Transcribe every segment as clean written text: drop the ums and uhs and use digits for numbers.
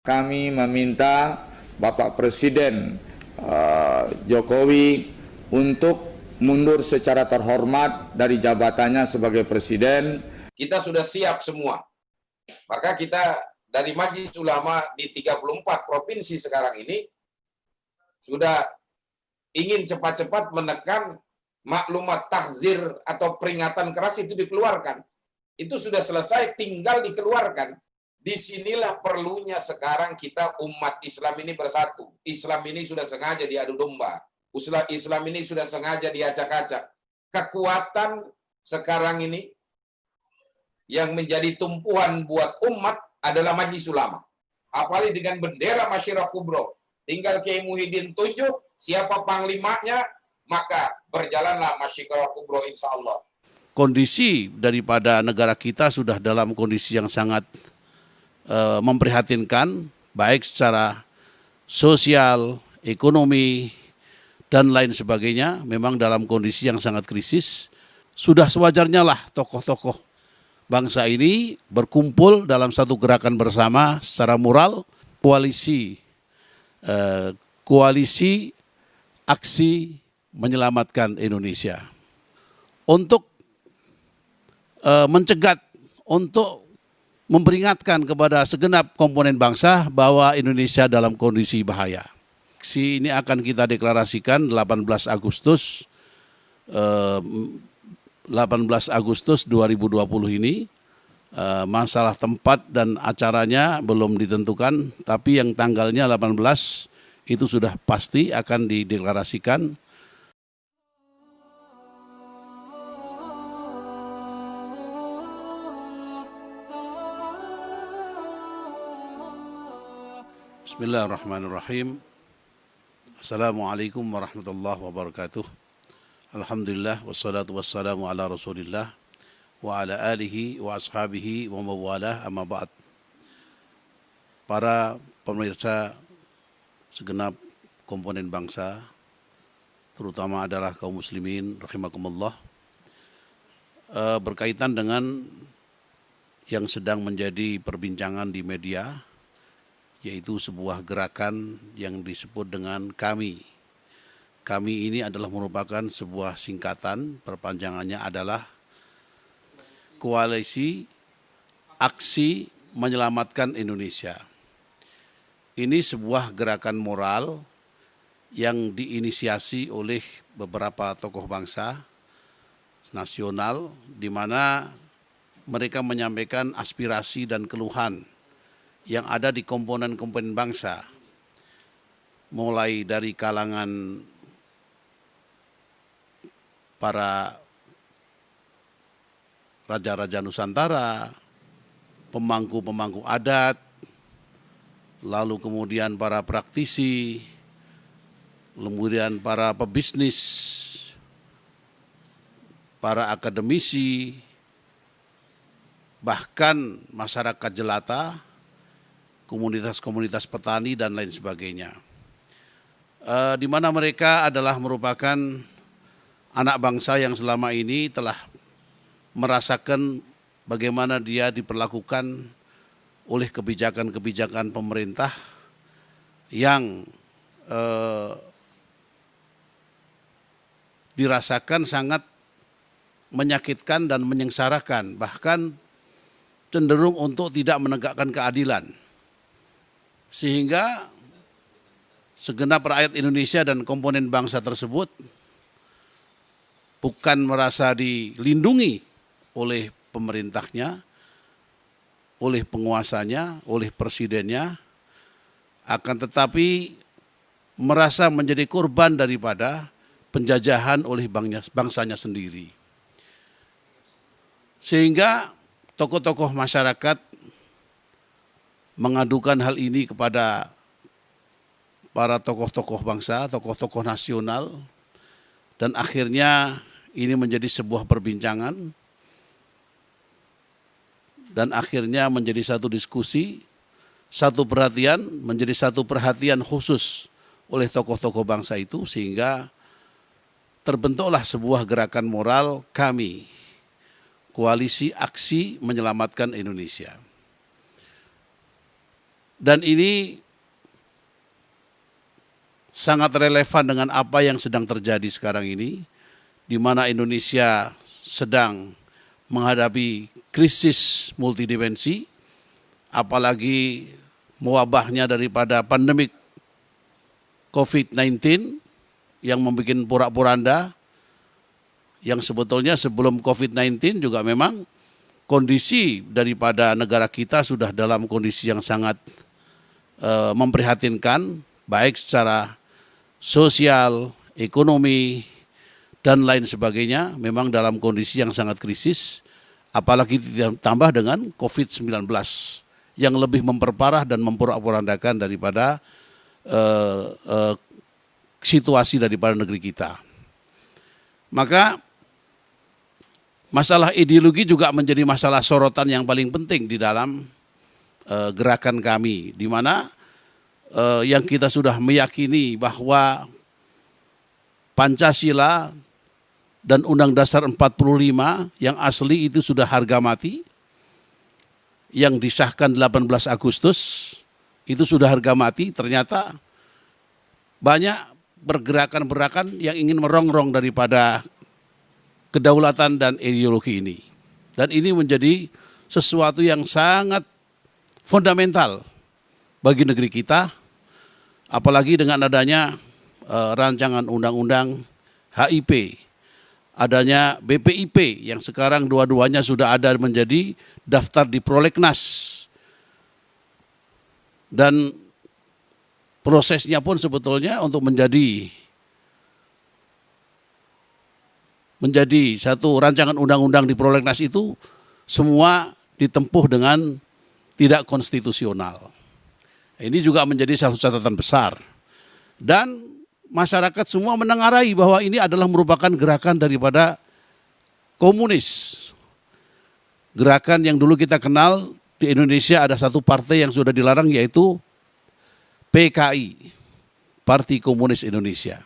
Kami meminta Bapak Presiden Jokowi untuk mundur secara terhormat dari jabatannya sebagai Presiden. Kita sudah siap semua. Maka kita dari Majelis Ulama di 34 provinsi sekarang ini sudah ingin cepat-cepat menekan maklumat tahzir atau peringatan keras itu dikeluarkan. Itu sudah selesai, tinggal dikeluarkan. Disinilah perlunya sekarang kita umat Islam ini bersatu. Islam ini sudah sengaja diadu domba. Islam ini sudah sengaja diacak-acak. Kekuatan sekarang ini yang menjadi tumpuan buat umat adalah Majelis Ulama. Apalagi dengan bendera Masyirah Kubro. Tinggal Kiai Muhyiddin tunjuk siapa panglimanya, maka berjalanlah Masyirah Kubro insya Allah. Kondisi daripada negara kita sudah dalam kondisi yang sangat memprihatinkan, baik secara sosial, ekonomi, dan lain sebagainya. Memang dalam kondisi yang sangat krisis. Sudah sewajarnya lah tokoh-tokoh bangsa ini berkumpul dalam satu gerakan bersama secara moral, koalisi aksi menyelamatkan Indonesia. Untuk mencegat, untuk memperingatkan kepada segenap komponen bangsa bahwa Indonesia dalam kondisi bahaya. Aksi ini akan kita deklarasikan 18 Agustus 2020 ini. Masalah tempat dan acaranya belum ditentukan, tapi yang tanggalnya 18 itu sudah pasti akan dideklarasikan. Bismillahirrahmanirrahim. Assalamualaikum warahmatullahi wabarakatuh. Alhamdulillah wassalatu wassalamu ala Rasulillah wa ala alihi wa ashabihi wa mawalah, amma ba'd. Para pemirsa segenap komponen bangsa, terutama adalah kaum muslimin rahimakumullah, berkaitan dengan yang sedang menjadi perbincangan di media, yaitu sebuah gerakan yang disebut dengan KAMI. KAMI ini adalah merupakan sebuah singkatan, perpanjangannya adalah Koalisi Aksi Menyelamatkan Indonesia. Ini sebuah gerakan moral yang diinisiasi oleh beberapa tokoh bangsa nasional, di mana mereka menyampaikan aspirasi dan keluhan yang ada di komponen-komponen bangsa, mulai dari kalangan para raja-raja Nusantara, pemangku-pemangku adat, lalu kemudian para praktisi, kemudian para pebisnis, para akademisi, bahkan masyarakat jelata, komunitas-komunitas petani dan lain sebagainya, di mana mereka adalah merupakan anak bangsa yang selama ini telah merasakan bagaimana dia diperlakukan oleh kebijakan-kebijakan pemerintah yang dirasakan sangat menyakitkan dan menyengsarakan, bahkan cenderung untuk tidak menegakkan keadilan. Sehingga segenap rakyat Indonesia dan komponen bangsa tersebut bukan merasa dilindungi oleh pemerintahnya, oleh penguasanya, oleh presidennya, akan tetapi merasa menjadi korban daripada penjajahan oleh bangsanya sendiri. Sehingga tokoh-tokoh masyarakat mengadukan hal ini kepada para tokoh-tokoh bangsa, tokoh-tokoh nasional, dan akhirnya ini menjadi sebuah perbincangan dan akhirnya menjadi satu diskusi, satu perhatian, menjadi satu perhatian khusus oleh tokoh-tokoh bangsa itu, sehingga terbentuklah sebuah gerakan moral KAMI, Koalisi Aksi Menyelamatkan Indonesia. Dan ini sangat relevan dengan apa yang sedang terjadi sekarang ini, di mana Indonesia sedang menghadapi krisis multidimensi, apalagi mewabahnya daripada pandemik COVID-19 yang membuat porak-poranda, yang sebetulnya sebelum COVID-19 juga memang kondisi daripada negara kita sudah dalam kondisi yang sangat memprihatinkan, baik secara sosial, ekonomi, dan lain sebagainya, memang dalam kondisi yang sangat krisis, apalagi ditambah dengan COVID-19 yang lebih memperparah dan memporak-porandakan daripada situasi daripada negeri kita. Maka masalah ideologi juga menjadi masalah sorotan yang paling penting di dalam gerakan kami, di mana yang kita sudah meyakini bahwa Pancasila dan Undang Dasar 45 yang asli itu sudah harga mati, yang disahkan 18 Agustus itu sudah harga mati. Ternyata banyak pergerakan-pergerakan yang ingin merongrong daripada kedaulatan dan ideologi ini. Dan ini menjadi sesuatu yang sangat fundamental bagi negeri kita, apalagi dengan adanya rancangan undang-undang HIP, adanya BPIP yang sekarang dua-duanya sudah ada menjadi daftar di prolegnas, dan prosesnya pun sebetulnya untuk menjadi satu rancangan undang-undang di prolegnas itu semua ditempuh dengan tidak konstitusional. Ini juga menjadi satu catatan besar. Dan masyarakat semua menengarai bahwa ini adalah merupakan gerakan daripada komunis. Gerakan yang dulu kita kenal di Indonesia, ada satu partai yang sudah dilarang, yaitu PKI, Parti Komunis Indonesia.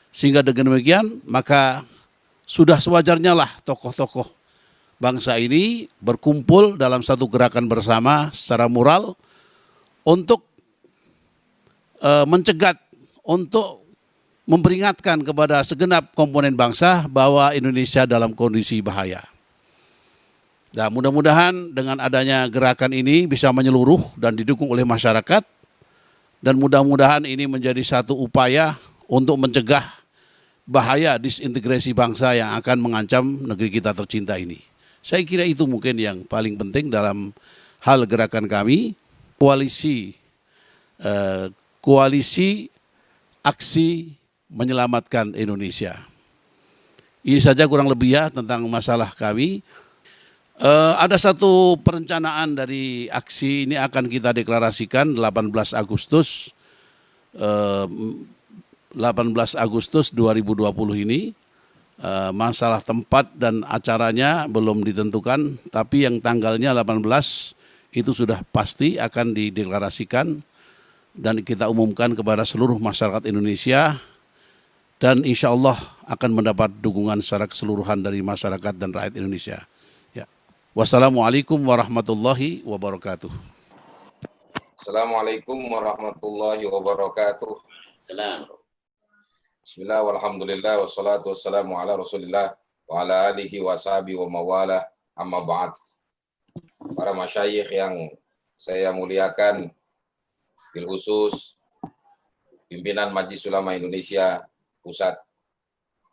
Sehingga dengan demikian maka sudah sewajarnya lah tokoh-tokoh bangsa ini berkumpul dalam satu gerakan bersama secara moral untuk mencegat, untuk memperingatkan kepada segenap komponen bangsa bahwa Indonesia dalam kondisi bahaya. Nah, mudah-mudahan dengan adanya gerakan ini bisa menyeluruh dan didukung oleh masyarakat, dan mudah-mudahan ini menjadi satu upaya untuk mencegah bahaya disintegrasi bangsa yang akan mengancam negeri kita tercinta ini. Saya kira itu mungkin yang paling penting dalam hal gerakan kami, koalisi aksi menyelamatkan Indonesia. Ini saja kurang lebih ya tentang masalah kami. Ada satu perencanaan dari aksi ini akan kita deklarasikan 18 Agustus 2020 ini. Masalah tempat dan acaranya belum ditentukan, tapi yang tanggalnya 18 itu sudah pasti akan dideklarasikan dan kita umumkan kepada seluruh masyarakat Indonesia, dan insya Allah akan mendapat dukungan secara keseluruhan dari masyarakat dan rakyat Indonesia. Ya. Wassalamualaikum warahmatullahi wabarakatuh. Assalamualaikum warahmatullahi wabarakatuh. Salam. Bismillah, walhamdulillah, wassalatu wassalamu ala rasulillah wa ala alihi wa sahbihi wa mawala, amma ba'd. Para masyayikh yang saya muliakan, bil khusus pimpinan Majelis Ulama Indonesia Pusat,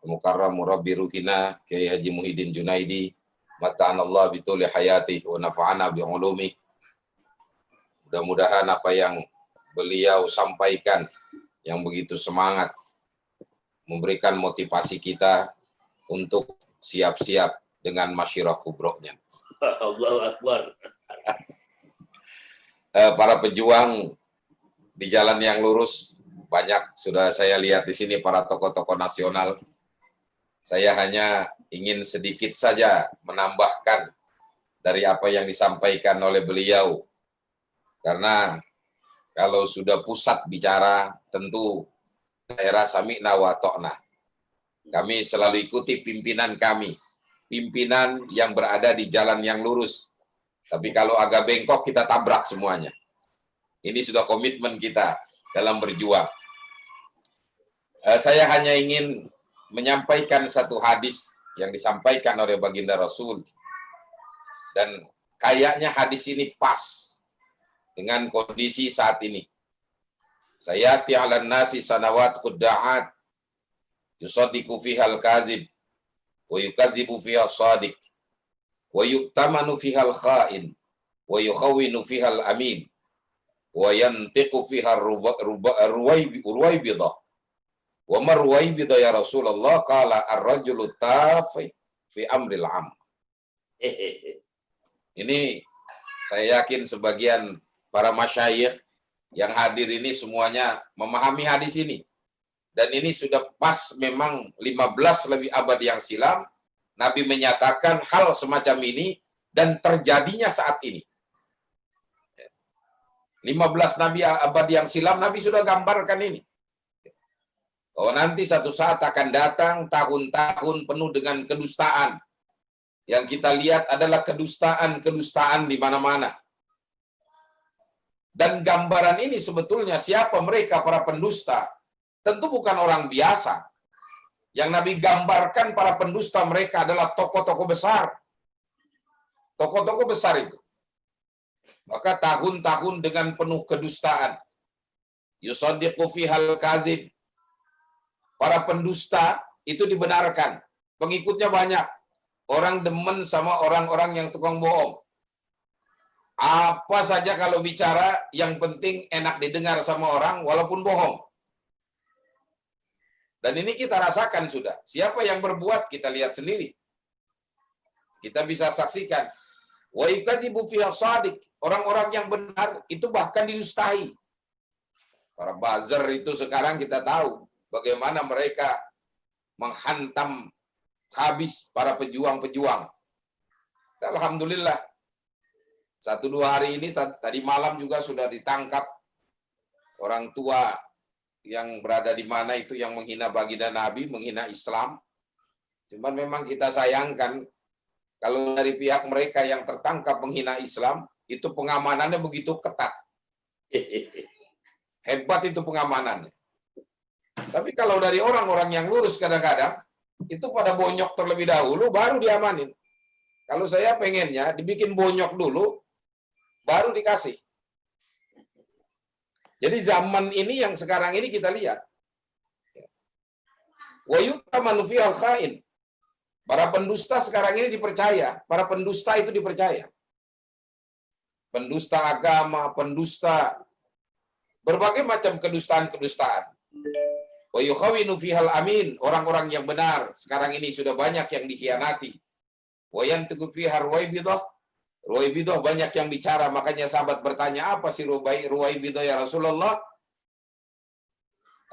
Mukarram Murabbi Ruhina Kiai Haji Muhyiddin Junaidi, mata'anallah bituli hayati wa nafa'ana bi'ulumi. Mudah-mudahan apa yang beliau sampaikan yang begitu semangat memberikan motivasi kita untuk siap-siap dengan masyirah kubrohnya. Allahu Akbar. Para pejuang di jalan yang lurus banyak sudah saya lihat di sini, para tokoh-tokoh nasional. Saya hanya ingin sedikit saja menambahkan dari apa yang disampaikan oleh beliau. Karena kalau sudah pusat bicara, tentu daerah sami'na wa ta'na. Kami selalu ikuti pimpinan kami, pimpinan yang berada di jalan yang lurus. Tapi kalau agak bengkok, kita tabrak semuanya. Ini sudah komitmen kita dalam berjuang. Saya hanya ingin menyampaikan satu hadis yang disampaikan oleh baginda Rasul. Dan kayaknya hadis ini pas dengan kondisi saat ini. Sayati 'alan nasi sanawat khudda'at yusaddiqu fiha al-kadzib wa yukadzibu fiha as-sadiq wa yu'tamanu fiha al-kha'in wa yukhawwinu fiha al-amin wa yantiqu fiha ar-ruwaybidah wa marwaybidah ya Rasulullah qala ar-rajulu tafi fi amril am. Ini saya yakin sebagian para masyayikh yang hadir ini semuanya memahami hadis ini. Dan ini sudah pas memang 15 lebih abad yang silam Nabi menyatakan hal semacam ini dan terjadinya saat ini. 15 abad yang silam Nabi sudah gambarkan ini. Bahwa nanti satu saat akan datang tahun-tahun penuh dengan kedustaan. Yang kita lihat adalah kedustaan di mana-mana. Dan gambaran ini sebetulnya siapa mereka para pendusta? Tentu bukan orang biasa. Yang Nabi gambarkan para pendusta mereka adalah tokoh-tokoh besar. Tokoh-tokoh besar itu. Maka tahun-tahun dengan penuh kedustaan. Yusaddiqu fihal kadzib. Para pendusta itu dibenarkan. Pengikutnya banyak. Orang demen sama orang-orang yang tukang bohong. Apa saja kalau bicara, yang penting enak didengar sama orang walaupun bohong. Dan ini kita rasakan sudah. Siapa yang berbuat, kita lihat sendiri. Kita bisa saksikan. Wa yukadzibu fiha shadiq. Orang-orang yang benar itu bahkan didustai. Para buzzer itu sekarang kita tahu bagaimana mereka menghantam habis para pejuang-pejuang. Alhamdulillah. 1-2 hari ini, tadi malam juga sudah ditangkap orang tua yang berada di mana itu yang menghina baginda Nabi, menghina Islam. Cuman memang kita sayangkan kalau dari pihak mereka yang tertangkap menghina Islam, itu pengamanannya begitu ketat. Hebat itu pengamanannya. Tapi kalau dari orang-orang yang lurus kadang-kadang, itu pada bonyok terlebih dahulu, baru diamanin. Kalau saya pengennya dibikin bonyok dulu, baru dikasih. Jadi zaman ini yang sekarang ini kita lihat. Wa yu'tamanu fihal kha'in. Para pendusta sekarang ini dipercaya. Para pendusta itu dipercaya. Pendusta agama, pendusta berbagai macam kedustaan-kedustaan. Wa yukhawinu fihal amin. Orang-orang yang benar sekarang ini sudah banyak yang dikhianati. Wa yantiqu fiha ruwaybidah. Ruwaybidah banyak yang bicara, makanya sahabat bertanya, apa sih Ruwaybidah ya Rasulullah?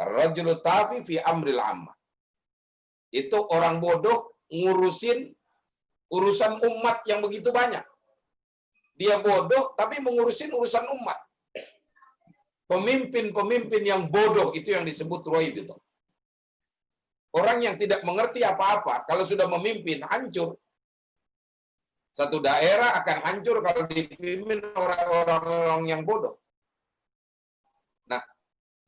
Ar-rajulu tafi fi amril ammah. Itu orang bodoh ngurusin urusan umat yang begitu banyak. Dia bodoh tapi mengurusin urusan umat. Pemimpin-pemimpin yang bodoh itu yang disebut Ruwaybidah. Orang yang tidak mengerti apa-apa, kalau sudah memimpin, hancur. Satu daerah akan hancur kalau dipimpin orang-orang yang bodoh. Nah,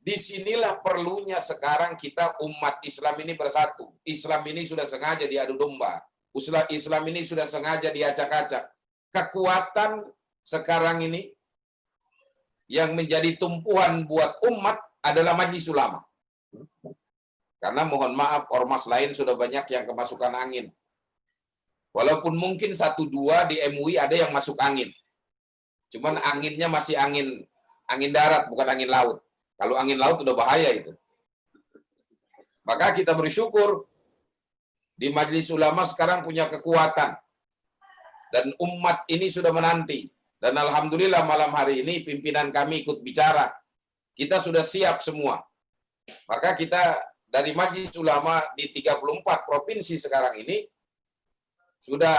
disinilah perlunya sekarang kita umat Islam ini bersatu. Islam ini sudah sengaja diadu domba. Islam ini sudah sengaja diacak-acak. Kekuatan sekarang ini yang menjadi tumpuan buat umat adalah Majelis Ulama. Karena mohon maaf, ormas lain sudah banyak yang kemasukan angin. Walaupun mungkin 1-2 di MUI ada yang masuk angin. Cuman anginnya masih angin darat, bukan angin laut. Kalau angin laut udah bahaya itu. Maka kita bersyukur di Majelis Ulama sekarang punya kekuatan. Dan umat ini sudah menanti. Dan alhamdulillah malam hari ini pimpinan kami ikut bicara. Kita sudah siap semua. Maka kita dari Majelis Ulama di 34 provinsi sekarang ini sudah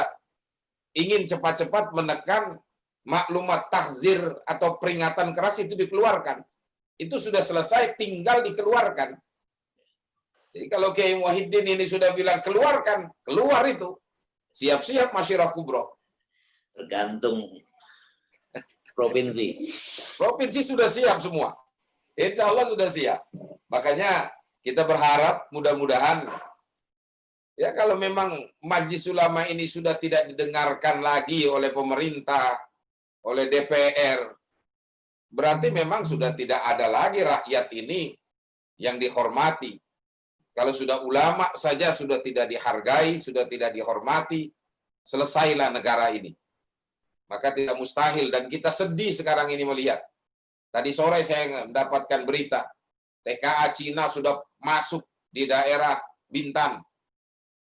ingin cepat-cepat menekan maklumat tahzir atau peringatan keras itu dikeluarkan. Itu sudah selesai, tinggal dikeluarkan. Jadi kalau Kiai Muwahhidin ini sudah bilang keluarkan, keluar itu. Siap-siap masyarakat kubro. Tergantung provinsi. Provinsi sudah siap semua. Insya Allah sudah siap. Makanya kita berharap mudah-mudahan ya kalau memang Majelis Ulama ini sudah tidak didengarkan lagi oleh pemerintah, oleh DPR, berarti memang sudah tidak ada lagi rakyat ini yang dihormati. Kalau sudah ulama saja sudah tidak dihargai, sudah tidak dihormati, selesailah negara ini. Maka tidak mustahil, dan kita sedih sekarang ini melihat. Tadi sore saya mendapatkan berita, TKA Cina sudah masuk di daerah Bintan.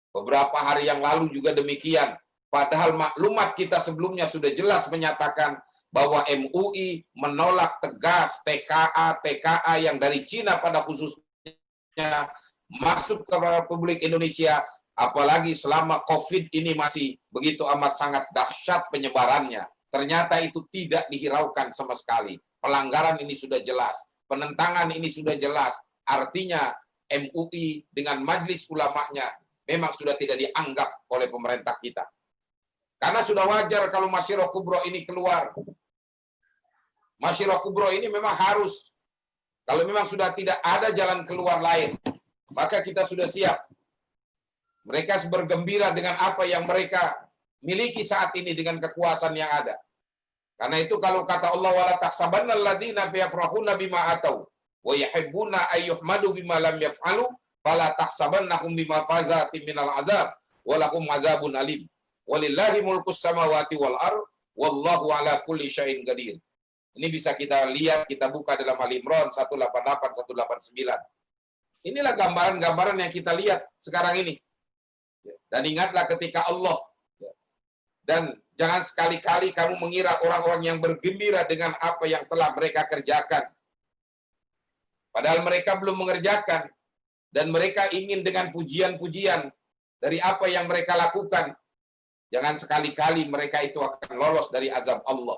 Beberapa hari yang lalu juga demikian. Padahal maklumat kita sebelumnya sudah jelas menyatakan bahwa MUI menolak tegas TKA yang dari Cina pada khususnya masuk ke Republik Indonesia, apalagi selama COVID ini masih begitu amat sangat dahsyat penyebarannya. Ternyata itu tidak dihiraukan sama sekali. Pelanggaran ini sudah jelas. Penentangan ini sudah jelas, artinya MUI dengan majelis ulamanya memang sudah tidak dianggap oleh pemerintah kita. Karena sudah wajar kalau Masyirah Kubro ini keluar. Masyirah Kubro ini memang harus, kalau memang sudah tidak ada jalan keluar lain, maka kita sudah siap. Mereka bergembira dengan apa yang mereka miliki saat ini dengan kekuasaan yang ada. Karena itu kalau kata Allah, wala tahsabanna alladziina yafrahuna bima atau wa yuhibbuna ayyuhmadu bima lam yaf'alu fala tahsabannahum bima fazati minal adzab wa lahum adzabun alim. Walillahi mulkus samawati wal ardh wallahu ala kulli syai'in qadir. Ini bisa kita lihat, kita buka dalam Al-Imran 188 189. Inilah gambaran-gambaran yang kita lihat sekarang ini. Dan ingatlah ketika Allah, dan jangan sekali-kali kamu mengira orang-orang yang bergembira dengan apa yang telah mereka kerjakan. Padahal mereka belum mengerjakan. Dan mereka ingin dengan pujian-pujian dari apa yang mereka lakukan. Jangan sekali-kali mereka itu akan lolos dari azab Allah.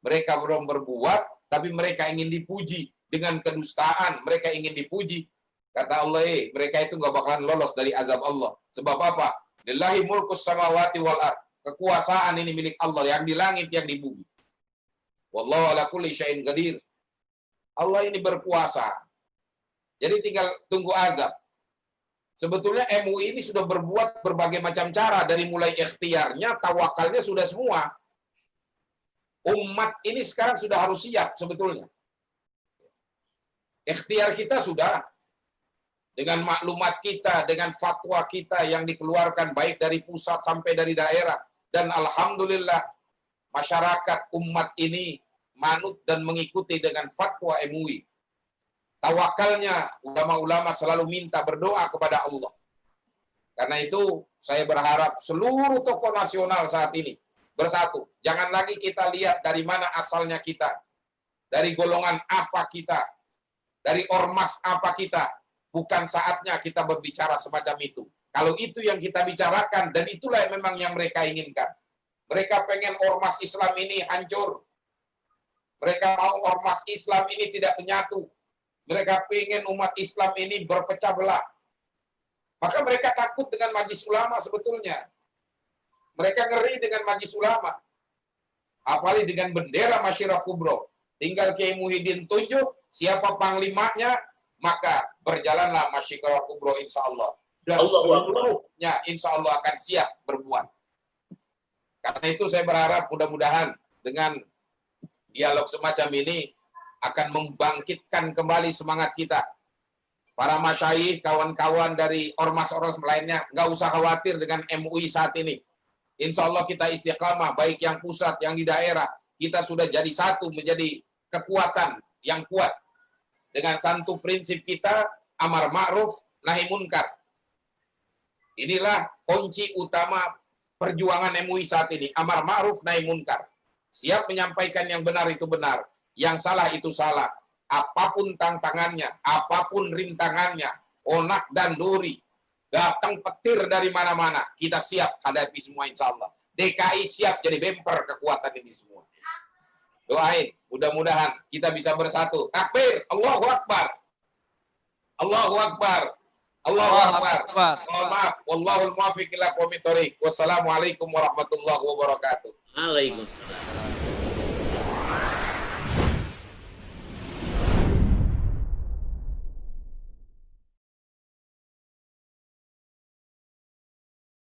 Mereka belum berbuat, tapi mereka ingin dipuji. Dengan kedustaan, mereka ingin dipuji. Kata Allah, mereka itu nggak bakalan lolos dari azab Allah. Sebab apa? Lillahi mulkus samawati wal ardh. Kekuasaan ini milik Allah, yang di langit, yang di bumi. Wallahu ala kulli syai'in qadir. Allah ini berkuasa. Jadi tinggal tunggu azab. Sebetulnya MUI ini sudah berbuat berbagai macam cara, dari mulai ikhtiarnya, tawakalnya sudah semua. Umat ini sekarang sudah harus siap sebetulnya. Ikhtiar kita sudah. Dengan maklumat kita, dengan fatwa kita yang dikeluarkan baik dari pusat sampai dari daerah. Dan alhamdulillah masyarakat umat ini manut dan mengikuti dengan fatwa MUI. Tawakalnya ulama-ulama selalu minta berdoa kepada Allah. Karena itu saya berharap seluruh tokoh nasional saat ini bersatu. Jangan lagi kita lihat dari mana asalnya kita. Dari golongan apa kita. Dari ormas apa kita. Bukan saatnya kita berbicara semacam itu. Kalau itu yang kita bicarakan, dan itulah memang yang mereka inginkan. Mereka pengen ormas Islam ini hancur. Mereka mau ormas Islam ini tidak menyatu. Mereka pengen umat Islam ini berpecah belah. Maka mereka takut dengan Majelis Ulama sebetulnya. Mereka ngeri dengan Majelis Ulama. Apalagi dengan bendera Masyirah Kubro. Tinggal Kiai Muhyiddin tunjuk siapa panglimanya, maka berjalanlah Masyirah Kubro insya Allah. Dan seluruhnya insya Allah akan siap berbuat. Karena itu saya berharap mudah-mudahan dengan dialog semacam ini akan membangkitkan kembali semangat kita. Para masyayikh, kawan-kawan dari ormas-ormas lainnya, nggak usah khawatir dengan MUI saat ini. Insya Allah kita istiqamah, baik yang pusat, yang di daerah. Kita sudah jadi satu, menjadi kekuatan yang kuat. Dengan satu prinsip kita, amar ma'ruf, nahi munkar. Inilah kunci utama perjuangan MUI saat ini. Amar ma'ruf, nahi munkar. Siap menyampaikan yang benar itu benar. Yang salah itu salah. Apapun tantangannya, apapun rintangannya, onak dan duri, datang petir dari mana-mana, kita siap hadapi semua insya Allah. DKI siap jadi bemper kekuatan ini semua. Doain, mudah-mudahan kita bisa bersatu. Takbir, Allahu Akbar. Allahu Akbar. Allahu Akbar. Mohon maaf, wallahul muwaffiq ila aqwamit thoriq. Wassalamualaikum warahmatullahi wabarakatuh. Waalaikumsalam.